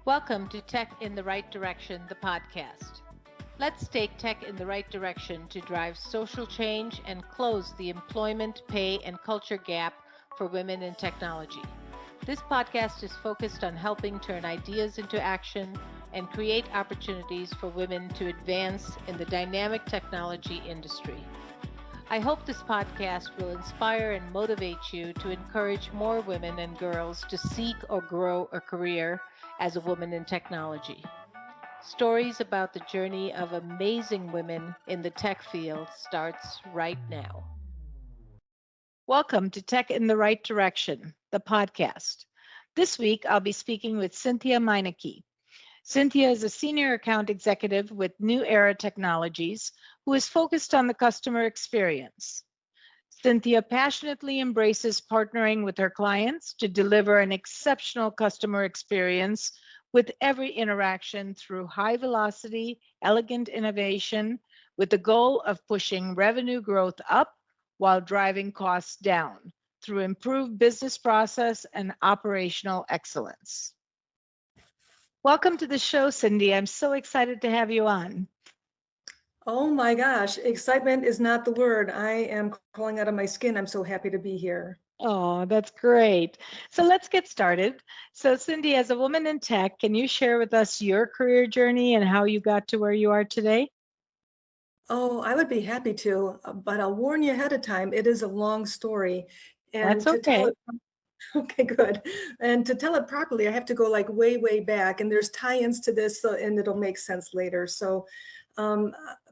Welcome to Tech in the Right Direction, the podcast. Let's take tech in the right direction to drive social change and close the employment, pay, and culture gap for women in technology. This podcast is focused on helping turn ideas into action and create opportunities for women to advance in the dynamic technology industry. I hope this podcast will inspire and motivate you to encourage more women and girls to seek or grow a career as a woman in technology. Stories about the journey of amazing women in the tech field starts right now. Welcome to Tech in the Right Direction, the podcast. This week, I'll be speaking with Cynthia Meinke. Cynthia is a senior account executive with New Era Technologies who is focused on the customer experience. Cynthia passionately embraces partnering with her clients to deliver an exceptional customer experience with every interaction through high velocity, elegant innovation with the goal of pushing revenue growth up while driving costs down through improved business process and operational excellence. Welcome to the show, Cindy. I'm so excited to have you on. Oh my gosh, excitement is not the word. I am crawling out of my skin. I'm so happy to be here. Oh, that's great. So let's get started. So Cindy, as a woman in tech, can you share with us your career journey and how you got to where you are today? Oh, I would be happy to, but I'll warn you ahead of time. It is a long story. And That's to tell okay. it, okay, good. And to tell it properly, I have to go like way, way back. And there's tie-ins to this, and it'll make sense later. So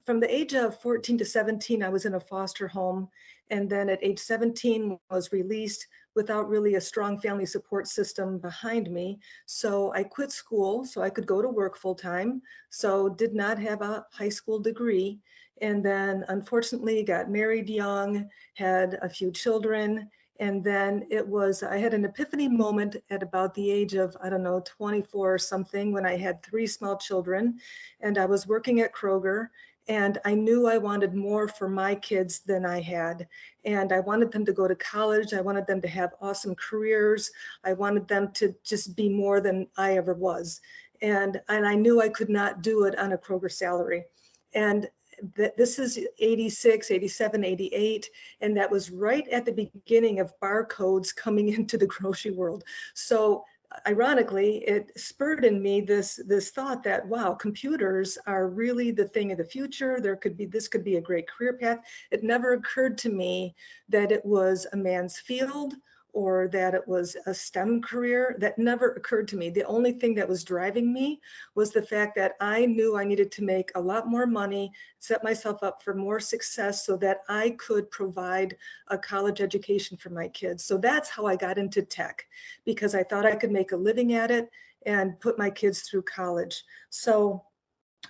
from the age of 14 to 17, I was in a foster home. And then at age 17 was released without really a strong family support system behind me. So I quit school so I could go to work full time. So did not have a high school degree. And then unfortunately got married young, had a few children. And then I had an epiphany moment at about the age of, I don't know, 24 or something when I had 3 small children and I was working at Kroger. And I knew I wanted more for my kids than I had. And I wanted them to go to college. I wanted them to have awesome careers. I wanted them to just be more than I ever was. And I knew I could not do it on a Kroger salary. And this is 86, 87, 88. And that was right at the beginning of barcodes coming into the grocery world. So ironically, it spurred in me this thought that, wow, computers are really the thing of the future. This could be a great career path. It never occurred to me that it was a man's field or that it was a STEM career. That never occurred to me. The only thing that was driving me was the fact that I knew I needed to make a lot more money, set myself up for more success so that I could provide a college education for my kids. So that's how I got into tech, because I thought I could make a living at it and put my kids through college. So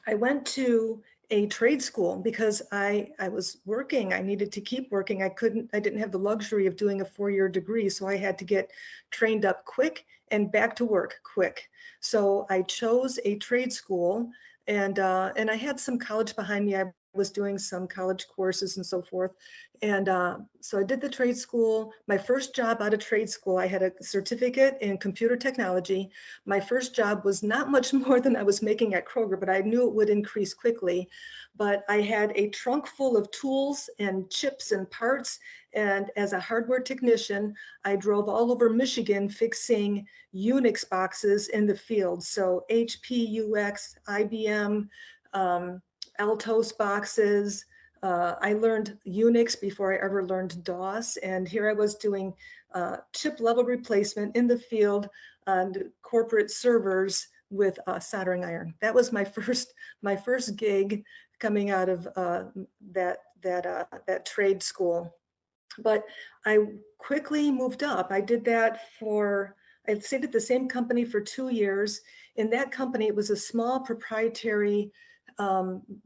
I went to a trade school because I was working. I needed to keep working. I didn't have the luxury of doing a 4-year degree. So I had to get trained up quick and back to work quick. So I chose a trade school and I had some college behind me. I was doing some college courses and so forth. And so I did the trade school. My first job out of trade school, I had a certificate in computer technology. My first job was not much more than I was making at Kroger, but I knew it would increase quickly. But I had a trunk full of tools and chips and parts. And as a hardware technician, I drove all over Michigan fixing Unix boxes in the field. So HP, UX, IBM, Altos boxes. I learned Unix before I ever learned DOS. And here I was doing chip level replacement in the field on corporate servers with a soldering iron. That was my first gig coming out of that trade school. But I quickly moved up. I stayed at the same company for 2 years. In that company, it was a small proprietary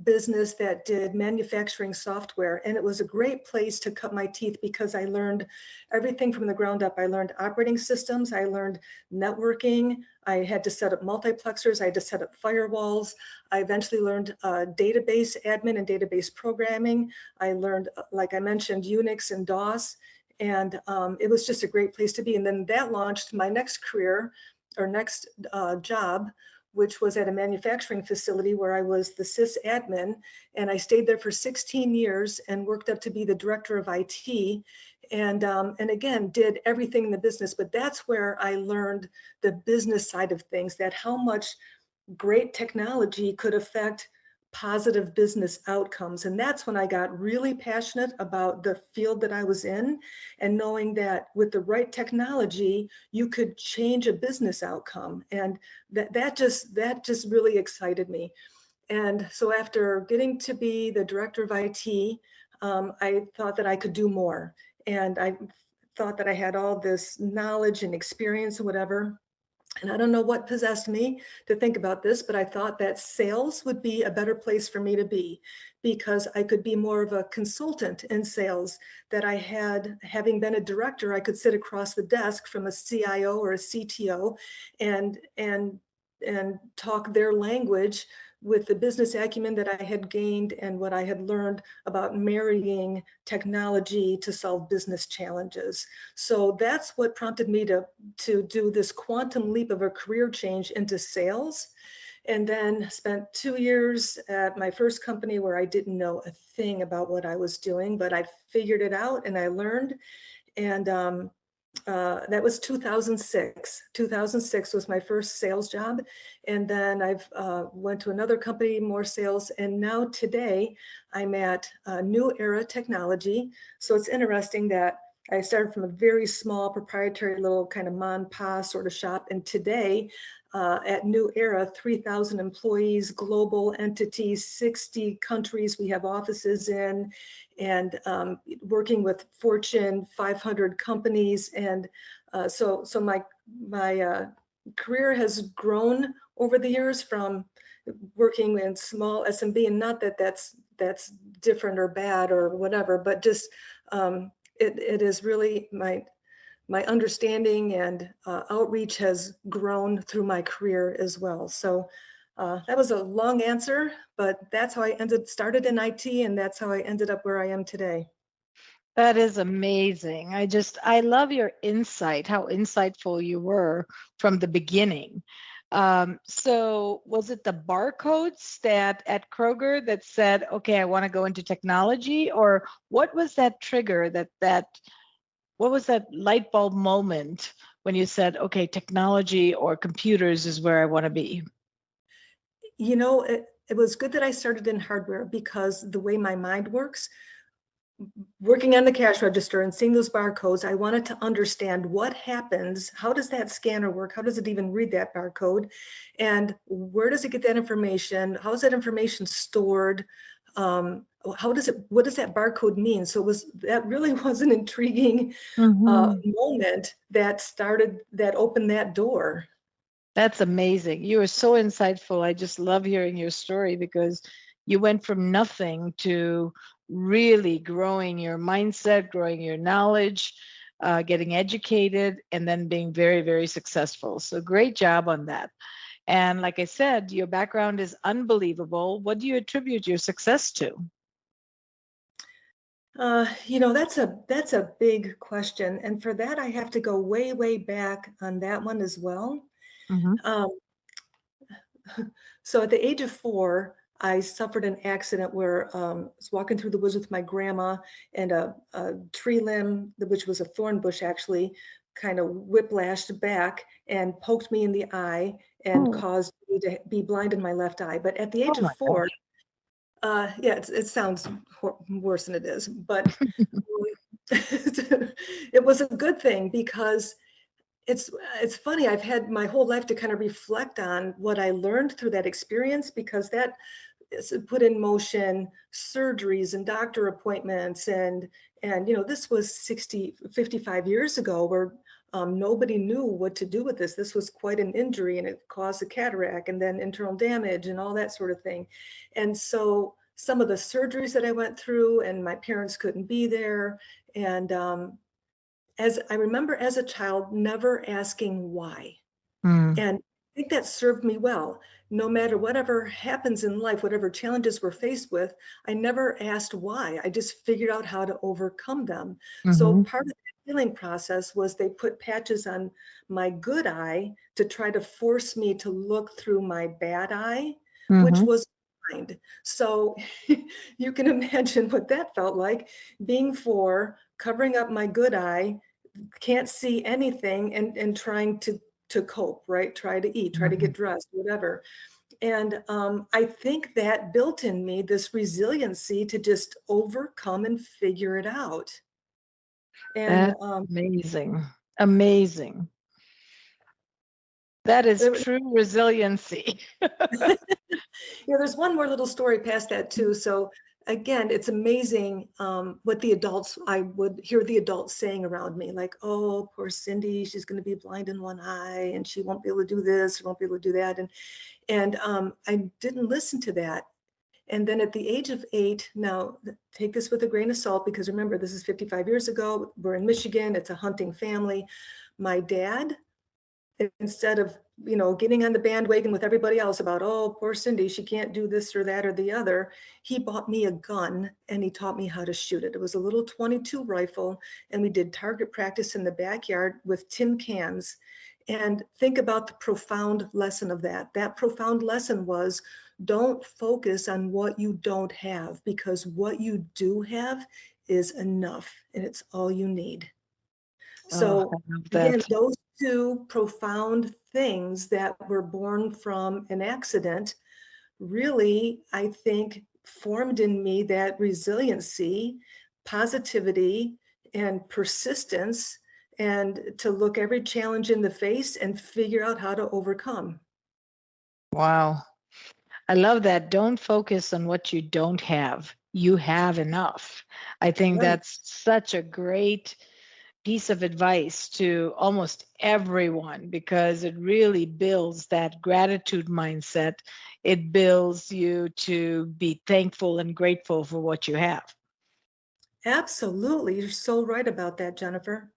business that did manufacturing software. And it was a great place to cut my teeth because I learned everything from the ground up. I learned operating systems, I learned networking, I had to set up multiplexers, I had to set up firewalls. I eventually learned database admin and database programming. I learned, like I mentioned, Unix and DOS. And it was just a great place to be. And then that launched my next career. next job, which was at a manufacturing facility where I was the sys admin, and I stayed there for 16 years and worked up to be the director of IT, and again did everything in the business. But that's where I learned the business side of things, that how much great technology could affect positive business outcomes. And that's when I got really passionate about the field that I was in, and knowing that with the right technology, you could change a business outcome. And that just really excited me. And so after getting to be the director of IT, I thought that I could do more. And I thought that I had all this knowledge and experience and whatever. And I don't know what possessed me to think about this, but I thought that sales would be a better place for me to be, because I could be more of a consultant in sales. That I had, having been a director, I could sit across the desk from a CIO or a CTO and talk their language with the business acumen that I had gained and what I had learned about marrying technology to solve business challenges. So that's what prompted me to do this quantum leap of a career change into sales. And then spent 2 years at my first company where I didn't know a thing about what I was doing, but I figured it out and I learned. And that was 2006. 2006 was my first sales job. And then I've went to another company, more sales. And now today I'm at New Era Technology. So it's interesting that I started from a very small proprietary little kind of mom and pa sort of shop. And today at New Era, 3,000 employees, global entities, 60 countries we have offices in, and working with Fortune 500 companies. And so my career has grown over the years from working in small SMB, and not that that's different or bad or whatever, but just it is really my understanding and outreach has grown through my career as well. So that was a long answer, but that's how I started in IT, and that's how I ended up where I am today. That is amazing. I love your insight, how insightful you were from the beginning. So was it the barcodes that at Kroger that said, okay, I want to go into technology, or what was that trigger what was that light bulb moment when you said, okay, technology or computers is where I want to be? You know, it was good that I started in hardware, because the way my mind works, working on the cash register and seeing those barcodes, I wanted to understand what happens. How does that scanner work? How does it even read that barcode? And where does it get that information? How is that information stored? What does that barcode mean? So that really was an intriguing moment that opened that door. That's amazing. You are so insightful. I just love hearing your story, because you went from nothing to really growing your mindset, growing your knowledge, getting educated, and then being very, very successful. So great job on that. And like I said, your background is unbelievable. What do you attribute your success to? You know, that's a big question. And for that, I have to go way, way back on that one as well. Um, so at the age of 4, I suffered an accident where I was walking through the woods with my grandma, and a tree limb, which was a thorn bush actually, kind of whiplashed back and poked me in the eye and caused me to be blind in my left eye. But at the age Oh of my 4, gosh. yeah, it sounds worse than it is, but it was a good thing, because it's funny. I've had my whole life to kind of reflect on what I learned through that experience, because that put in motion surgeries and doctor appointments, and this was 55 years ago, where nobody knew what to do with this. This was quite an injury, and it caused a cataract and then internal damage and all that sort of thing. And so some of the surgeries that I went through, and my parents couldn't be there, and as I remember as a child, never asking why. And I think that served me well. No matter whatever happens in life, whatever challenges we're faced with, I never asked why. I just figured out how to overcome them. So part of it healing process was they put patches on my good eye to try to force me to look through my bad eye, which Mm-hmm. was blind. So you can imagine what that felt like, being 4, covering up my good eye, can't see anything, and trying to cope, right? Try to eat, try to Mm-hmm. get dressed, whatever. And I think that built in me this resiliency to just overcome and figure it out. And That's amazing. Amazing. That is there, true resiliency. there's one more little story past that too. So again, it's amazing what the adults, I would hear the adults saying around me, like, oh, poor Cindy, she's going to be blind in one eye and she won't be able to do this, won't be able to do that. And I didn't listen to that. And then at the age of 8, now take this with a grain of salt, because remember, this is 55 years ago. We're in Michigan. It's a hunting family. My dad, instead of, getting on the bandwagon with everybody else about, oh, poor Cindy, she can't do this or that or the other, he bought me a gun and he taught me how to shoot it. It was a little 22 rifle, and we did target practice in the backyard with tin cans. And think about the profound lesson of that. That profound lesson was, don't focus on what you don't have, because what you do have is enough and it's all you need. Oh, So I love again, that. those 2 profound things that were born from an accident really, I think, formed in me that resiliency, positivity, and persistence, and to look every challenge in the face and figure out how to overcome. Wow. I love that. Don't focus on what you don't have. You have enough. I think Right. that's such a great piece of advice to almost everyone, because it really builds that gratitude mindset. It builds you to be thankful and grateful for what you have. Absolutely. You're so right about that, Jennifer.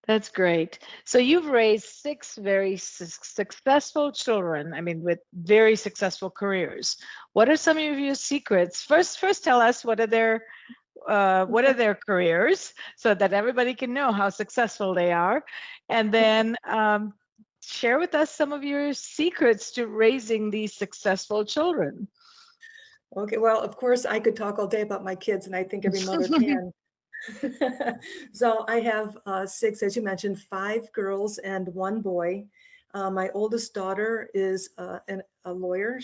That's great. So you've raised 6 very successful children, I mean, with very successful careers. What are some of your secrets? First tell us what are their careers, so that everybody can know how successful they are, and then share with us some of your secrets to raising these successful children. Okay, well, of course, I could talk all day about my kids, and I think every mother can. So I have 6, as you mentioned, 5 girls and 1 boy. My oldest daughter is a lawyer.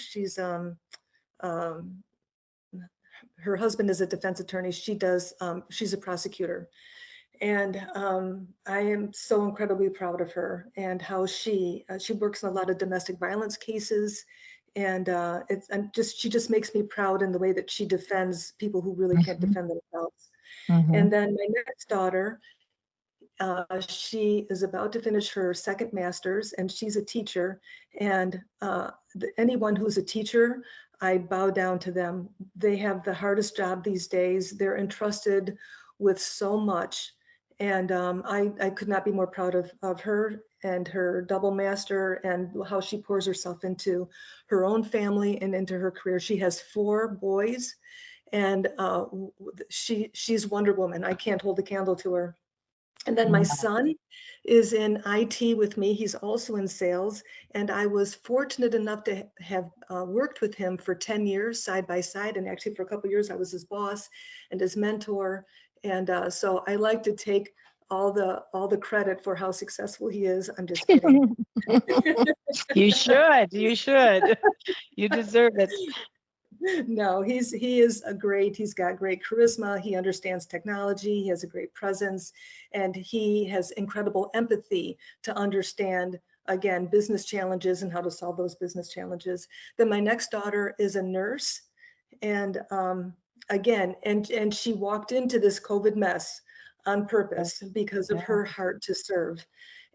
Um, her husband is a defense attorney. She's a prosecutor. And I am so incredibly proud of her and how she works in a lot of domestic violence cases. And she just makes me proud in the way that she defends people who really can't Mhm, defend themselves. mhm, And then my next daughter, she is about to finish her second master's, and she's a teacher. And anyone who's a teacher, I bow down to them. They have the hardest job these days. They're entrusted with so much. And I could not be more proud of her and her double master, and how she pours herself into her own family and into her career. She has 4 boys, and she's Wonder Woman. I can't hold a candle to her. And then my mhm. son is in IT with me. He's also in sales. And I was fortunate enough to have worked with him for 10 years side by side. And actually for a couple of years, I was his boss and his mentor. And so I like to take all the credit for how successful he is. I'm just kidding. You should. You should. You deserve it. No, he's got great charisma. He understands technology. He has a great presence, and he has incredible empathy to understand, again, business challenges and how to solve those business challenges. Then my next daughter is a nurse, and again, and she walked into this COVID mess on purpose because of Yeah. her heart to serve.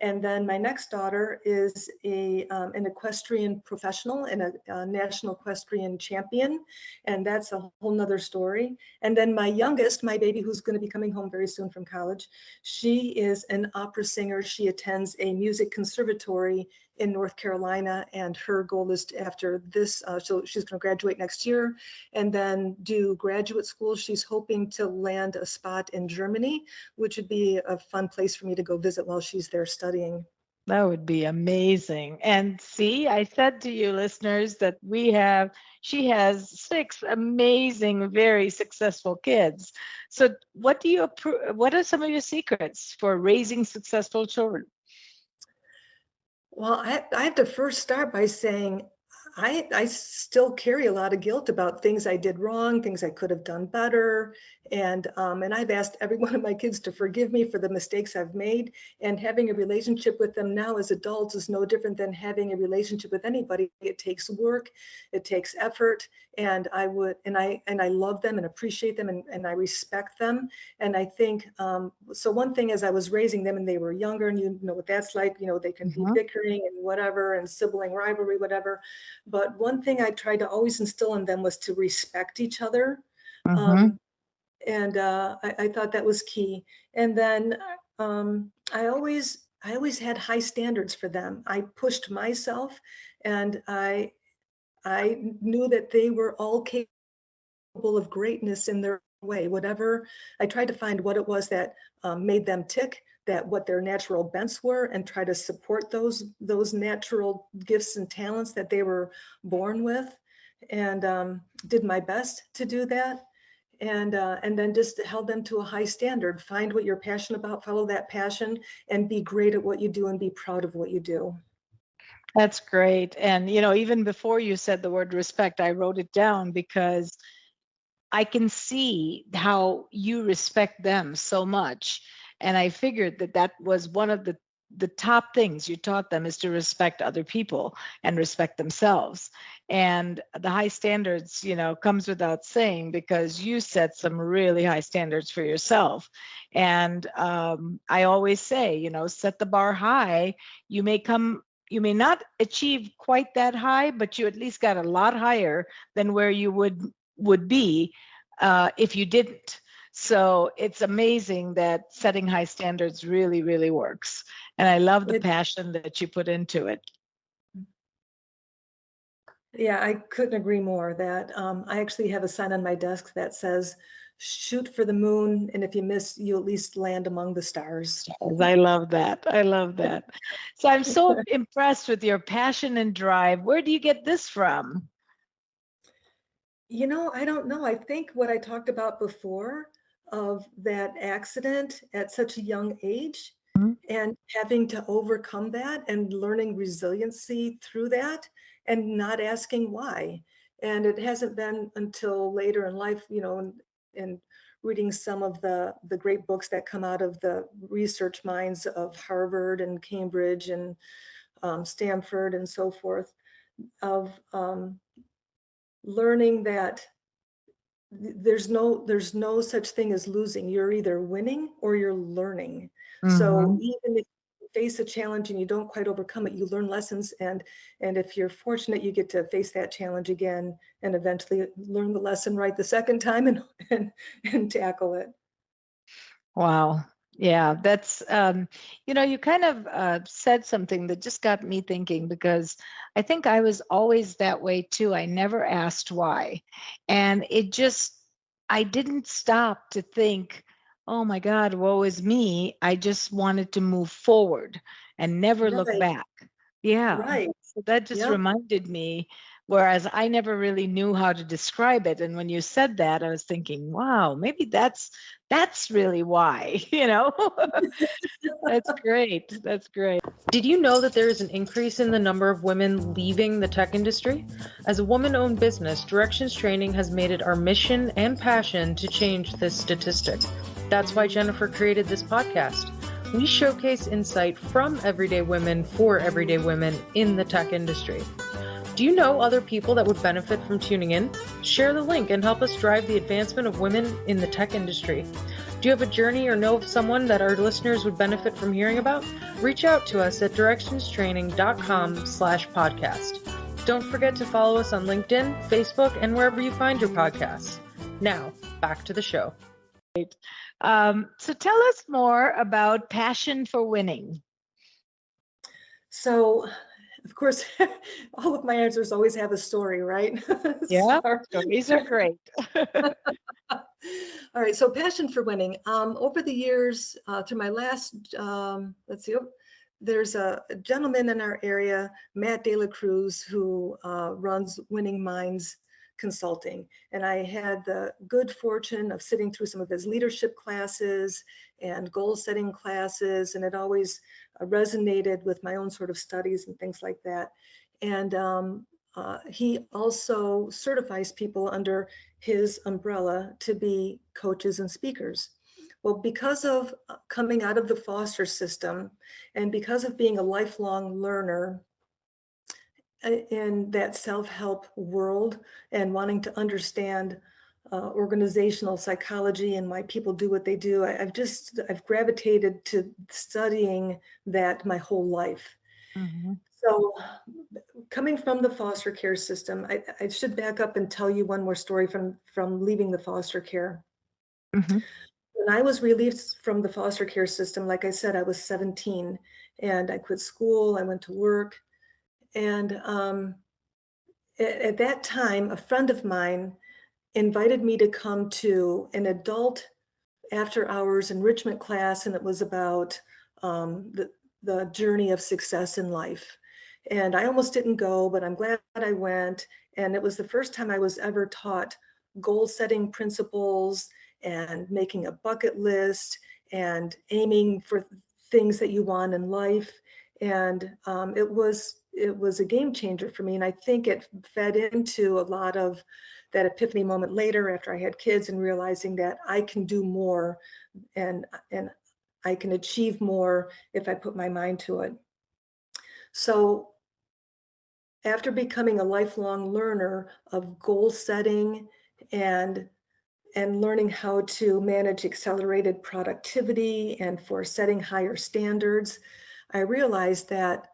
And then my next daughter is an equestrian professional and a national equestrian champion. And that's a whole nother story. And then my youngest, my baby, who's going to be coming home very soon from college, she is an opera singer. She attends a music conservatory in North Carolina, and her goal is after this, so she's going to graduate next year and then do graduate school. She's hoping to land a spot in Germany, which would be a fun place for me to go visit while she's there studying. That would be amazing. And see, I said to you listeners that she has 6 amazing, very successful kids. So what are some of your secrets for raising successful children? Well, I have to first start by saying I still carry a lot of guilt about things I did wrong, things I could have done better. And I've asked every one of my kids to forgive me for the mistakes I've made. And having a relationship with them now as adults is no different than having a relationship with anybody. It takes work, it takes effort. And I love them and appreciate them, and I respect them. And I think, so one thing as I was raising them and they were younger, and you know what that's like, they can be bickering and whatever, and sibling rivalry, whatever. But one thing I tried to always instill in them was to respect each other. I thought that was key. And then I always had high standards for them. I pushed myself, and I knew that they were all capable of greatness in their way. Whatever, I tried to find what it was that made them tick, what their natural bents were, and try to support those natural gifts and talents that they were born with, and did my best to do that. And then just held them to a high standard. Find what you're passionate about, follow that passion, and be great at what you do and be proud of what you do. That's great. And, even before you said the word respect, I wrote it down because I can see how you respect them so much. And I figured that was one of the top things you taught them, is to respect other people and respect themselves. And the high standards, comes without saying, because you set some really high standards for yourself. And I always say, set the bar high. You may not achieve quite that high, but you at least got a lot higher than where you would be if you didn't. So it's amazing that setting high standards really, really works. And I love the passion that you put into it. Yeah, I couldn't agree more. That I actually have a sign on my desk that says, "Shoot for the moon, and if you miss, you at least land among the stars." I love that. I love that. So I'm so impressed with your passion and drive. Where do you get this from? I don't know. I think what I talked about before, of that accident at such a young age, and having to overcome that and learning resiliency through that, and not asking why. And it hasn't been until later in life, and reading some of the great books that come out of the research minds of Harvard and Cambridge and Stanford and so forth, of learning that there's no such thing as losing. You're either winning or you're learning. So even if you face a challenge and you don't quite overcome it, you learn lessons, and if you're fortunate, you get to face that challenge again and eventually learn the lesson right the second time, and tackle it. Wow. Yeah, that's, you kind of said something that just got me thinking, because I think I was always that way too. I never asked why. And I didn't stop to think, oh my God, woe is me. I just wanted to move forward and never look Right. back. Yeah. Right. So that just reminded me, whereas I never really knew how to describe it. And when you said that, I was thinking, wow, maybe that's really why, That's great. That's great. Did you know that there is an increase in the number of women leaving the tech industry? As a woman-owned business, Directions Training has made it our mission and passion to change this statistic. That's why Jennifer created this podcast. We showcase insight from everyday women for everyday women in the tech industry. Do you know other people that would benefit from tuning in? Share the link and help us drive the advancement of women in the tech industry. Do you have a journey or know of someone that our listeners would benefit from hearing about? Reach out to us at directionstraining.com/podcast. Don't forget to follow us on LinkedIn, Facebook, and wherever you find your podcasts. Now, back to the show. So tell us more about passion for winning. So of course, all of my answers always have a story, right? Yeah, So, stories are great. all right, so passion for winning. Over the years, through my last, let's see, there's a gentleman in our area, Matt De La Cruz, who runs Winning Minds Consulting. And I had the good fortune of sitting through some of his leadership classes and goal setting classes, and it always resonated with my own sort of studies and things like that. And he also certifies people under his umbrella to be coaches and speakers. Well, because of coming out of the foster system and because of being a lifelong learner in that self-help world and wanting to understand organizational psychology and why people do what they do, I've gravitated to studying that my whole life. Mm-hmm. So coming from the foster care system, I should back up and tell you one more story from leaving the foster care. Mm-hmm. When I was released from the foster care system, like I said, I was 17 and I quit school, I went to work. And at that time, a friend of mine invited me to come to an adult after hours enrichment class, and it was about the journey of success in life. And I almost didn't go, but I'm glad I went. And it was the first time I was ever taught goal setting principles and making a bucket list and aiming for things that you want in life. And it was a game changer for me. And I think it fed into a lot of that epiphany moment later after I had kids and realizing that I can do more and I can achieve more if I put my mind to it. So after becoming a lifelong learner of goal setting and learning how to manage accelerated productivity and for setting higher standards, I realized that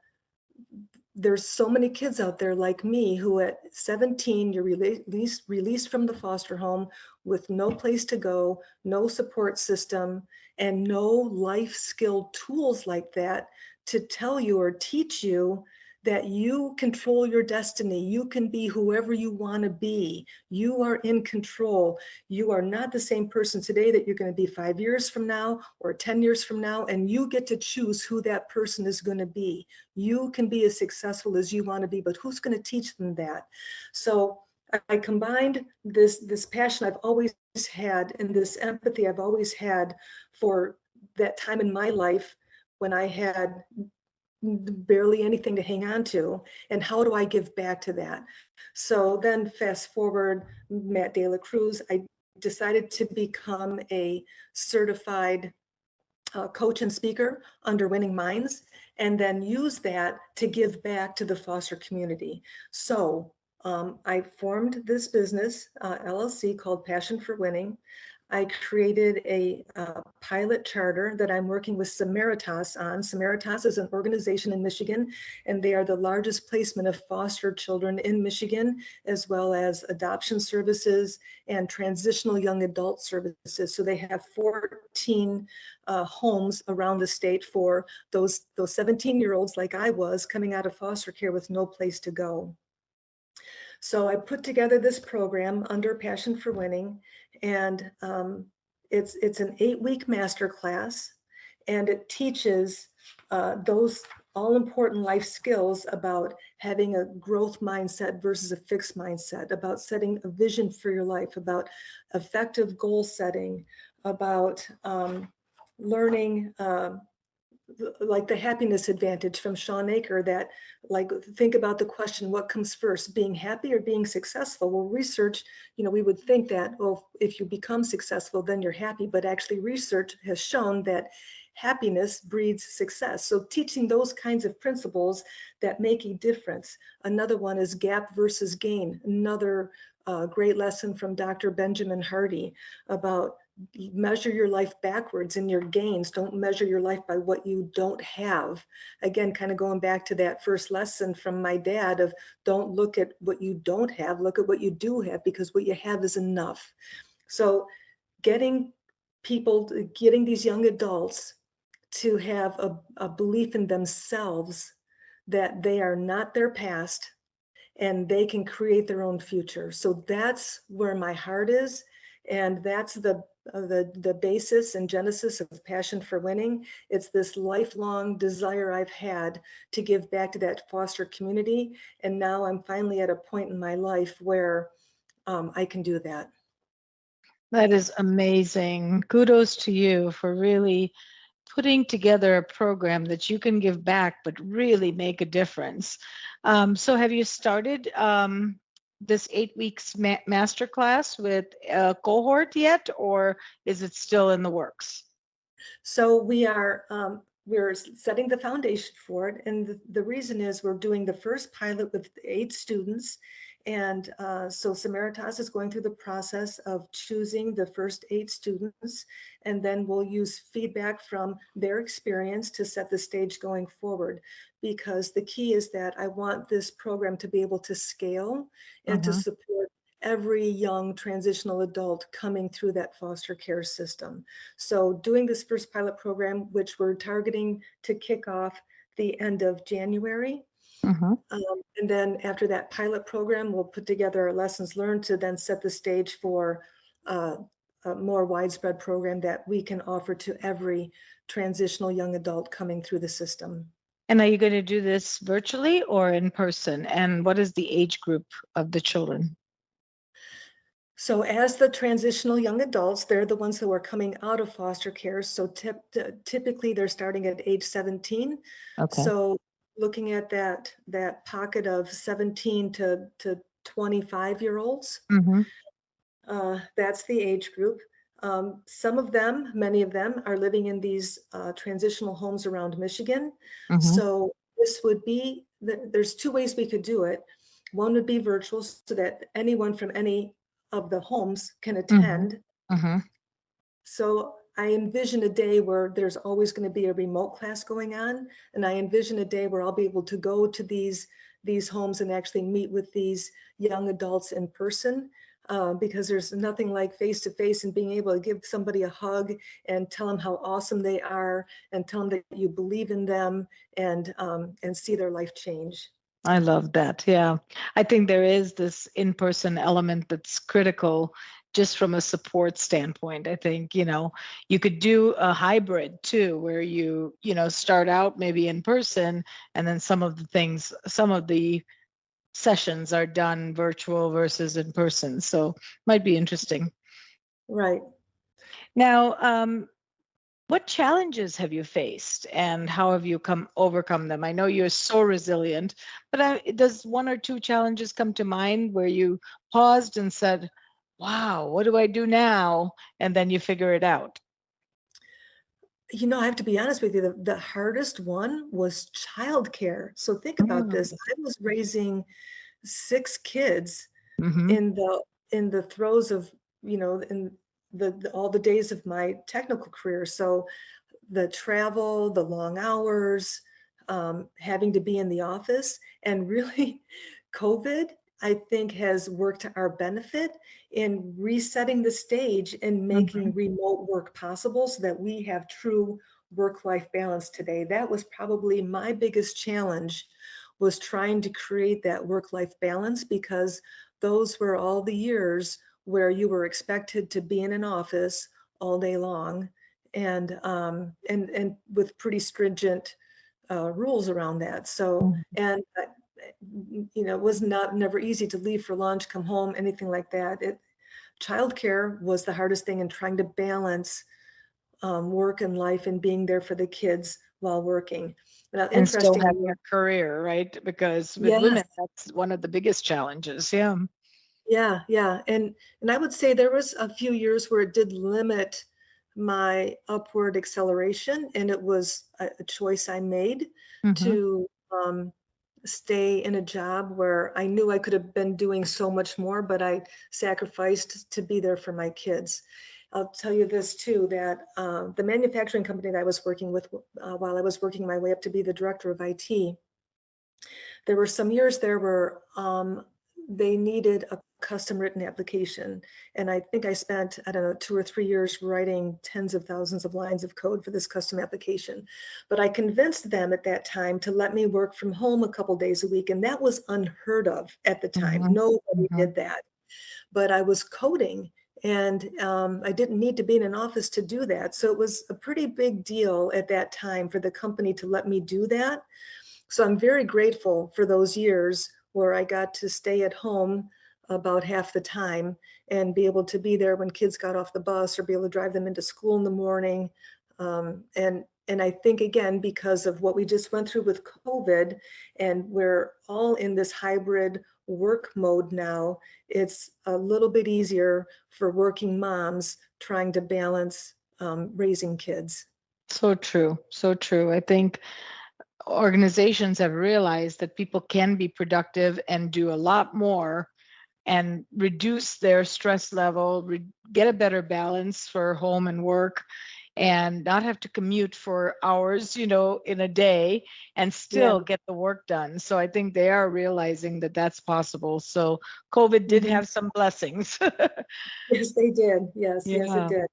there's so many kids out there like me who at 17, you're released from the foster home with no place to go, no support system, and no life skill tools like that to tell you or teach you that you control your destiny. You can be whoever you want to be. You are in control. You are not the same person today that you're going to be 5 years from now or 10 years from now, and you get to choose who that person is going to be. You can be as successful as you want to be, but who's going to teach them that? So I combined this passion I've always had and this empathy I've always had for that time in my life when I had barely anything to hang on to, and how do I give back to that? So then fast forward, Matt De La Cruz, I decided to become a certified coach and speaker under Winning Minds, and then use that to give back to the foster community. So I formed this business, LLC, called Passion for Winning. I created a pilot charter that I'm working with Samaritas on. Samaritas is an organization in Michigan, and they are the largest placement of foster children in Michigan, as well as adoption services and transitional young adult services. So they have 14 homes around the state for those 17-year-olds like I was coming out of foster care with no place to go. So I put together this program under Passion for Winning, and it's an 8-week masterclass, and it teaches those all-important life skills about having a growth mindset versus a fixed mindset, about setting a vision for your life, about effective goal setting, about learning like the happiness advantage from Sean Aker, that like think about the question, what comes first, being happy or being successful? Well, research, we would think that, well, if you become successful, then you're happy, but actually research has shown that happiness breeds success. So teaching those kinds of principles that make a difference. Another one is gap versus gain. Another great lesson from Dr. Benjamin Hardy about measure your life backwards in your gains. Don't measure your life by what you don't have. Again, kind of going back to that first lesson from my dad of don't look at what you don't have, look at what you do have, because what you have is enough. So getting these young adults to have a belief in themselves that they are not their past and they can create their own future. So that's where my heart is. And that's the basis and genesis of Passion for Winning. It's this lifelong desire I've had to give back to that foster community. And now I'm finally at a point in my life where I can do that. That is amazing. Kudos to you for really putting together a program that you can give back, but really make a difference. So have you started this 8 weeks masterclass with a cohort yet, or is it still in the works? So we're setting the foundation for it. And the reason is we're doing the first pilot with 8 students. And so Samaritas is going through the process of choosing the first 8 students, and then we'll use feedback from their experience to set the stage going forward. Because the key is that I want this program to be able to scale and to support every young transitional adult coming through that foster care system. So doing this first pilot program, which we're targeting to kick off the end of January. And then after that pilot program, we'll put together our lessons learned to then set the stage for a more widespread program that we can offer to every transitional young adult coming through the system. And are you going to do this virtually or in person? And what is the age group of the children? So as the transitional young adults, they're the ones who are coming out of foster care. So typically they're starting at age 17. Okay. So looking at that pocket of 17 to 25-year-olds, that's the age group. Some of them, many of them, are living in these transitional homes around Michigan. So this would be, there's 2 ways we could do it. One would be virtual, so that anyone from any of the homes can attend. So I envision a day where there's always going to be a remote class going on. And I envision a day where I'll be able to go to these homes and actually meet with these young adults in person. Because there's nothing like face-to-face and being able to give somebody a hug and tell them how awesome they are and tell them that you believe in them and see their life change. I love that. Yeah. I think there is this in-person element that's critical just from a support standpoint. I think, you could do a hybrid too, where you start out maybe in person and then some of the sessions are done virtual versus in person. So might be interesting. Right. Now, what challenges have you faced and how have you overcome them? I know you're so resilient, but does 1 or 2 challenges come to mind where you paused and said, wow, what do I do now? And then you figure it out. I have to be honest with you, the hardest one was childcare. So think about this. I was raising 6 kids in the throes of, in all the days of my technical career. So the travel, the long hours, having to be in the office, and really COVID, I think, has worked to our benefit in resetting the stage and making remote work possible so that we have true work-life balance today. That was probably my biggest challenge, was trying to create that work-life balance, because those were all the years where you were expected to be in an office all day long, and with pretty stringent rules around that. So, and it was never easy to leave for lunch, come home, anything like that. Childcare was the hardest thing, in trying to balance work and life and being there for the kids while working. Now, And still having interestingly, a career, right? Because with women, that's one of the biggest challenges. Yeah. Yeah. And I would say there was a few years where it did limit my upward acceleration, and it was a choice I made to stay in a job where I knew I could have been doing so much more, but I sacrificed to be there for my kids. I'll tell you this too, that the manufacturing company that I was working with while I was working my way up to be the director of IT, there were some years there where they needed a custom written application. And I think I spent, I don't know, 2 or 3 years writing tens of thousands of lines of code for this custom application. But I convinced them at that time to let me work from home a couple days a week. And that was unheard of at the time. Mhm. Nobody Mhm. did that. But I was coding, and I didn't need to be in an office to do that. So it was a pretty big deal at that time for the company to let me do that. So I'm very grateful for those years where I got to stay at home about half the time and be able to be there when kids got off the bus, or be able to drive them into school in the morning. And I think, again, because of what we just went through with COVID, and we're all in this hybrid work mode now, it's a little bit easier for working moms trying to balance raising kids. So true. So true. I think organizations have realized that people can be productive and do a lot more and reduce their stress level, get a better balance for home and work, and not have to commute for hours, in a day, and Yeah. still get the work done. So I think they are realizing that that's possible. So COVID did Mhm. have some blessings. Yes, they did. Yes, it Yeah. did.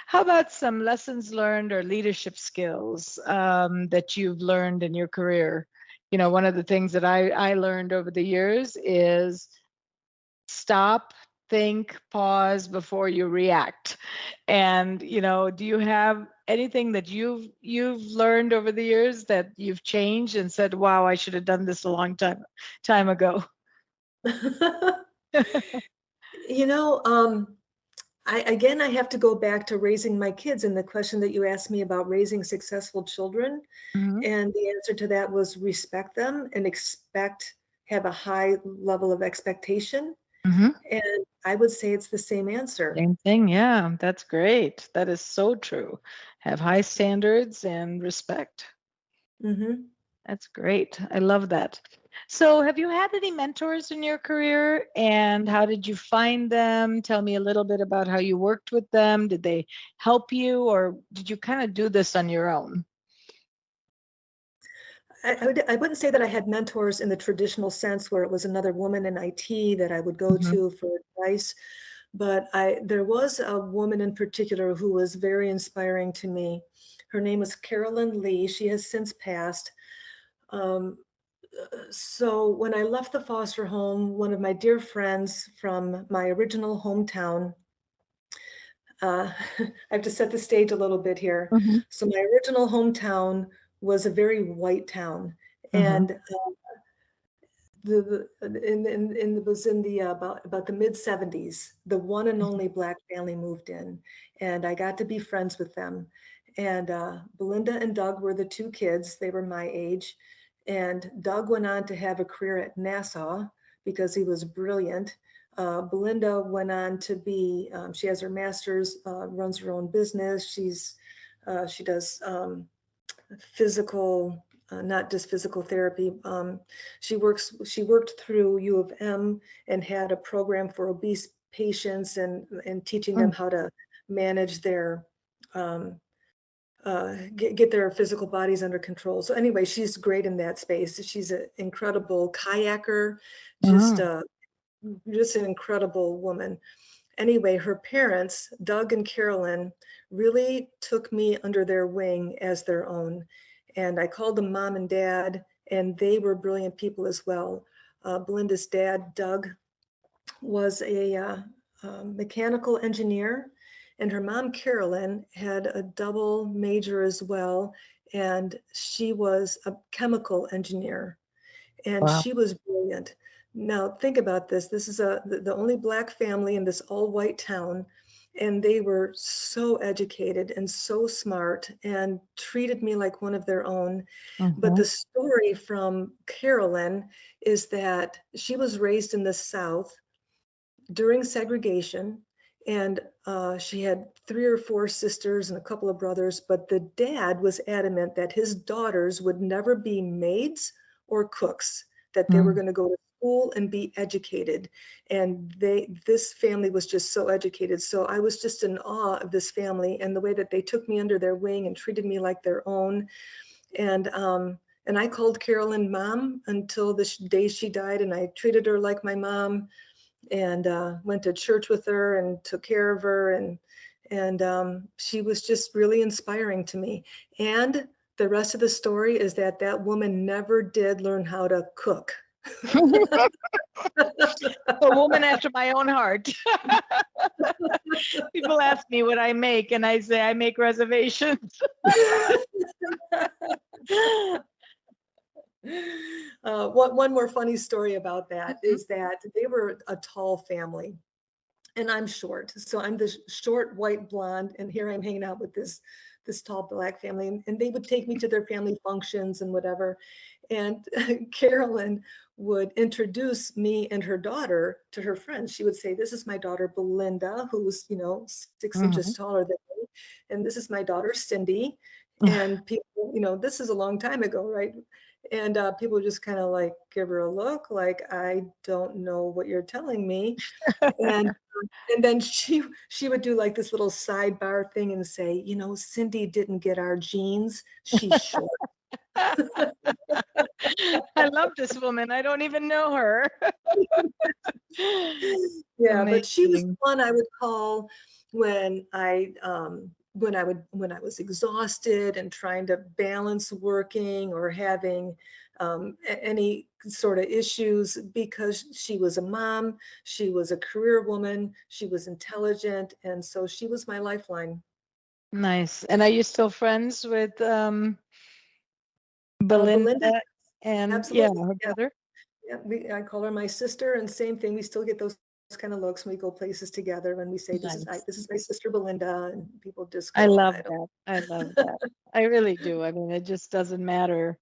How about some lessons learned or leadership skills that you've learned in your career? One of the things that I learned over the years is stop, think, pause before you react. And do you have anything that you've learned over the years that you've changed and said, wow, I should have done this a long time ago? You know, I have to go back to raising my kids, and the question that you asked me about raising successful children. Hmm. And the answer to that was respect them and have a high level of expectation. Hmm. And I would say it's the same answer. Same thing. Yeah, that's great. That is so true. Have high standards and respect. Hmm. That's great. I love that. So, have you had any mentors in your career, and how did you find them? Tell me a little bit about how you worked with them. Did they help you, or did you kind of do this on your own? I wouldn't say that I had mentors in the traditional sense where it was another woman in IT that I would go Hmm. to for advice, but there was a woman in particular who was very inspiring to me. Her name was Carolyn Lee. She has since passed. Um, so when I left the foster home, one of my dear friends from my original hometown, I have to set the stage a little bit here. Hmm. So my original hometown was a very white town, Hmm. and it was in the about the mid 70s. The one and only Black family moved in, and I got to be friends with them. And Belinda and Doug were the two kids. They were my age, and Doug went on to have a career at NASA because he was brilliant. Belinda went on to be. She has her master's, runs her own business. She does physical, not just physical therapy. She worked through U of M and had a program for obese patients, and teaching them how to manage their um, get their physical bodies under control. So anyway, she's great in that space. She's an incredible kayaker, just Hmm. uh, just an incredible woman. Anyway, her parents, Doug and Carolyn, really took me under their wing as their own. And I called them mom and dad, and they were brilliant people as well. Belinda's dad, Doug, was a mechanical engineer, and her mom, Carolyn, had a double major as well. And she was a chemical engineer, and Wow. she was brilliant. Now think about this. This is the only Black family in this all white town, and they were so educated and so smart and treated me like one of their own. But Hmm. the story from Carolyn is that she was raised in the South during segregation, and she had 3 or 4 sisters and a couple of brothers, but the dad was adamant that his daughters would never be maids or cooks, that they were going to go to school and be educated. And this family was just so educated. So I was just in awe of this family and the way that they took me under their wing and treated me like their own. And I called Carolyn mom until the day she died, and I treated her like my mom. and went to church with her and took care of her. And she was just really inspiring to me. And the rest of the story is that that woman never did learn how to cook. A woman after my own heart. People ask me what I make, and I say I make reservations. One more funny story about that is that they were a tall family, and I'm short. So I'm the short white blonde, and here I'm hanging out with this tall black family, and they would take me to their family functions and whatever. And Carolyn would introduce me and her daughter to her friends. She would say, "This is my daughter Belinda, who's 6 inches taller than me, and this is my daughter Cindy." And people, this is a long time ago, right? And people just kind of like give her a look, like, "I don't know what you're telling me." And and then she would do like this little sidebar thing and say, "Cindy didn't get our genes. She's short." I love this woman. I don't even know her. Yeah, but she was Amazing. one I would call when I was exhausted and trying to balance working or having any sort of issues, because she was a mom, she was a career woman, she was intelligent, and so she was my lifeline. Nice. And are you still friends with Belinda, Belinda and absolutely, her yeah. brother? Yeah, I call her my sister, and same thing. We still get those kind of looks when we go places together when we say, Nice. this is my sister Belinda," and people just I go, love "I don't." that. I love that. I really do. I mean, it just doesn't matter,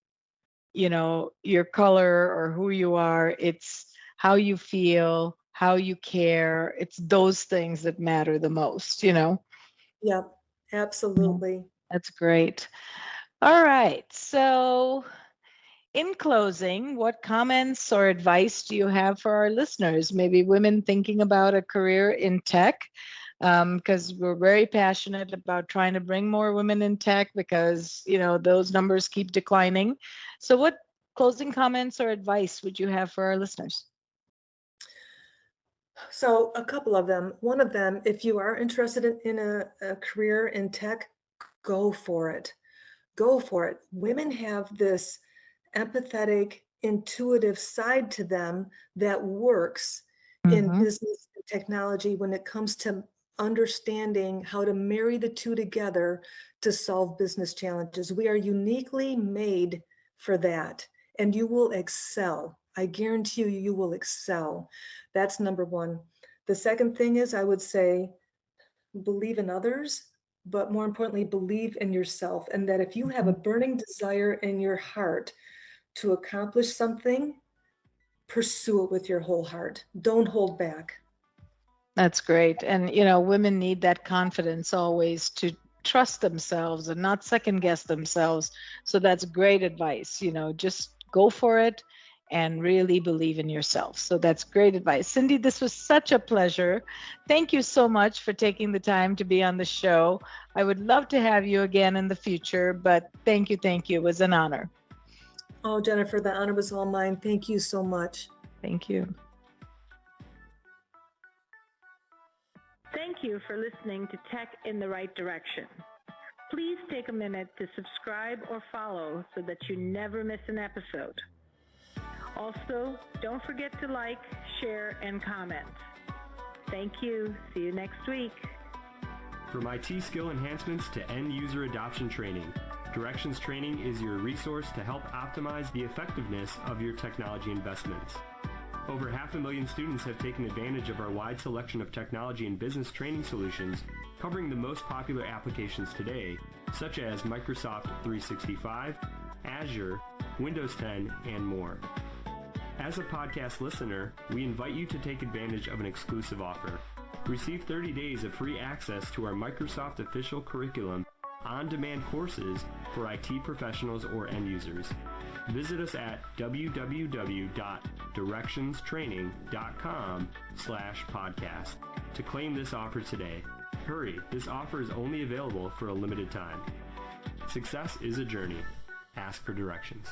your color or who you are. It's how you feel, how you care. It's those things that matter the most. Yeah, Yeah, absolutely. that's great. All right. So, in closing, what comments or advice do you have for our listeners? Maybe women thinking about a career in tech, because we're very passionate about trying to bring more women in tech because, those numbers keep declining. So, what closing comments or advice would you have for our listeners? So a couple of them. One of them, if you are interested in a career in tech, go for it. Go for it. Women have this empathetic, intuitive side to them that works in Mm-hmm. business and technology when it comes to understanding how to marry the two together to solve business challenges. We are uniquely made for that, and you will excel. I guarantee you, you will excel. That's number one. The second thing is, I would say, believe in others, but more importantly, believe in yourself. And that if you have a burning desire in your heart to accomplish something, pursue it with your whole heart. Don't hold back. That's great. And, women need that confidence always to trust themselves and not second guess themselves. So that's great advice. Just go for it and really believe in yourself. So that's great advice. Cindy, this was such a pleasure. Thank you so much for taking the time to be on the show. I would love to have you again in the future, but thank you. Thank you. It was an honor. Oh, Jennifer, the honor was all mine. Thank you so much. Thank you. Thank you for listening to Tech in the Right Direction. Please take a minute to subscribe or follow so that you never miss an episode. Also, don't forget to like, share, and comment. Thank you. See you next week. From IT skill enhancements to end user adoption training, Directions Training is your resource to help optimize the effectiveness of your technology investments. Over 500,000 students have taken advantage of our wide selection of technology and business training solutions, covering the most popular applications today, such as Microsoft 365, Azure, Windows 10, and more. As a podcast listener, we invite you to take advantage of an exclusive offer. Receive 30 days of free access to our Microsoft official curriculum, on-demand courses for IT professionals or end users. Visit us at www.directionstraining.com/podcast to claim this offer today. Hurry, this offer is only available for a limited time. Success is a journey. Ask for directions.